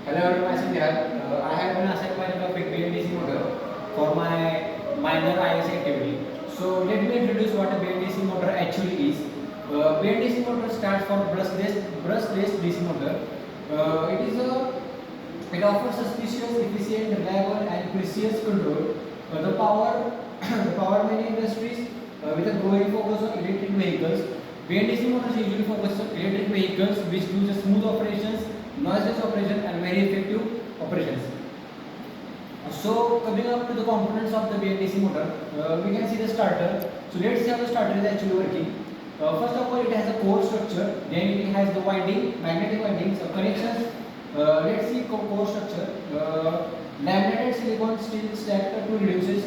Hello everyone, myself Nihal. I have been assigned my topic BLDC motor for my minor ISE activity. So let me introduce what a BLDC motor actually is. BLDC motor stands for brushless DC motor. It offers suspicious, efficient, reliable, and precise control. The power the power many industries with a growing focus on electric vehicles. BLDC motors usually focus on electric vehicles which do the smooth operations, noiseless operation, and very effective operations. So coming up to the components of the BLDC motor, we can see the starter. So let's see how the starter is actually working. First of all, it has a core structure. Then it has the magnetic windings, connections. Let's see core structure. Laminated silicon steel stacked to reduces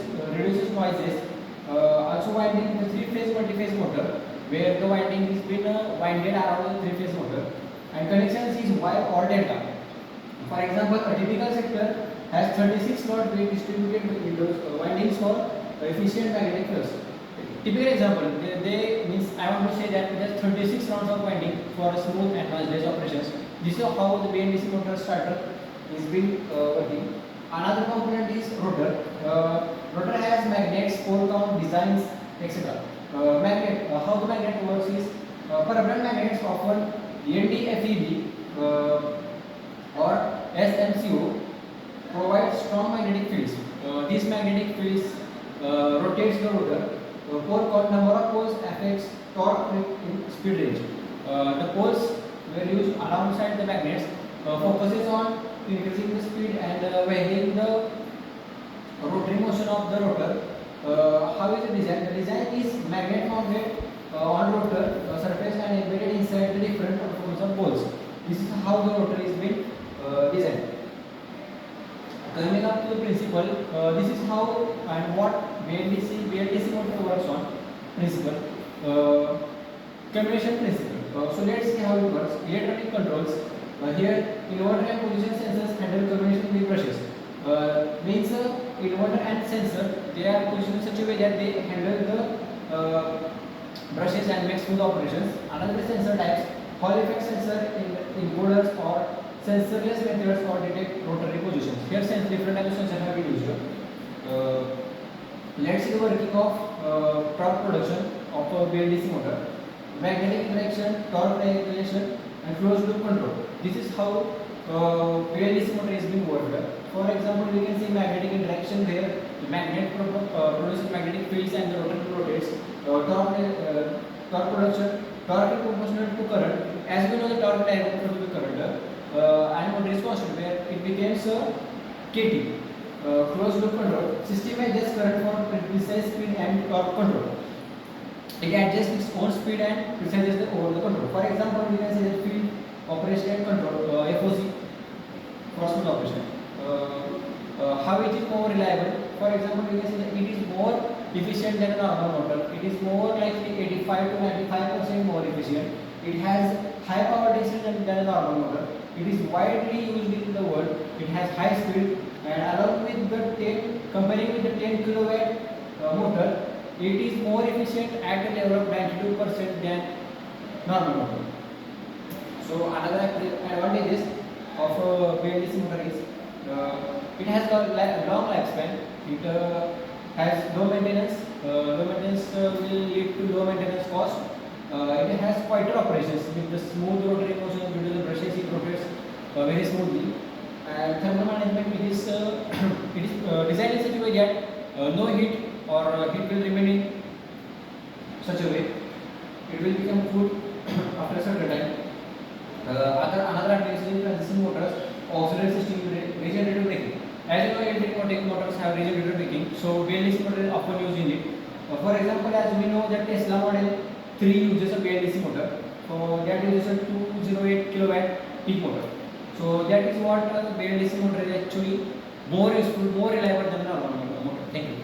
noises. Also winding the three-phase multi-phase motor, where the winding is been winded around the three-phase motor, and connections is Y or delta. For example, a typical sector has 36 slot weight distributed windows windings for efficient magnetic flux. Typical example, they means I want to say that there's 36 rounds of winding for smooth and noiseless operations. This is how the BLDC motor starter is being working. Another component is rotor. Rotor has magnets, pole count, designs, etc. How the magnet works is permanent magnets often NDFEB or SMCO provide strong magnetic fields. These magnetic fields rotates the rotor. Pole count, number of poles affects torque in speed range. The poles were used alongside the magnets, focuses on increasing the speed and varying the rotary motion of the rotor. How is the design? The design is magnet mounted on rotor surface and embedded inside the different controls of poles. This is how the rotor is being designed. Coming up to the principle, this is how and what BLDC motor works on. Principle, combination principle. So let's see how it works. Electronic controls. Here, inverter and position sensors handle combination with brushes. Means inverter and sensor, they are positioned in such a way that they handle the brushes and make smooth operations. Another sensor types, Hall effect sensor in encoders or sensorless methods or detect rotary positions. Here different types of sensors have been used. Let's see the working of torque production of a BLDC motor. Magnetic interaction, torque regulation, and closed loop control. This is how BLDC motor is being worked. For example, we can see magnetic interaction where the magnet produces magnetic fields and the rotor rotates. Torque production, torque is proportional to current. As we know, the torque is proportional to the current. And motor is constant where it becomes KT. Closed loop control. System adjusts current for precise speed and torque control. It adjusts its own speed and precises over the control. For example, we can see the field operation control FOC for smooth operation. How it is more reliable? For example, we can see that it is more efficient than a normal motor. It is more likely 85 to 95% more efficient. It has high power density than a normal motor. It is widely used in the world. It has high speed, and along with the comparing with the 10 kilowatt motor, it is more efficient at a level of 92% than normal motor. So another advantages of a BLDC motor is it has a long lifespan. It has low maintenance. Low maintenance will lead to low maintenance cost. It has quieter operations with the smooth rotary motion due to the brushes. It rotates very smoothly. And thermal management, it is designed in such a way that no heat or heat will remain in such a way. It will become cool after a certain time. Another advantage in transition motors, auxiliary system regenerative braking. As you know, electric motors have regenerative braking, so BLDC motor is often used in it. For example, as we know that Tesla Model 3 uses a BLDC motor, so that uses a 208 kilowatt peak motor. So that is what BLDC motor is actually more useful, more reliable than a normal motor. Thank you.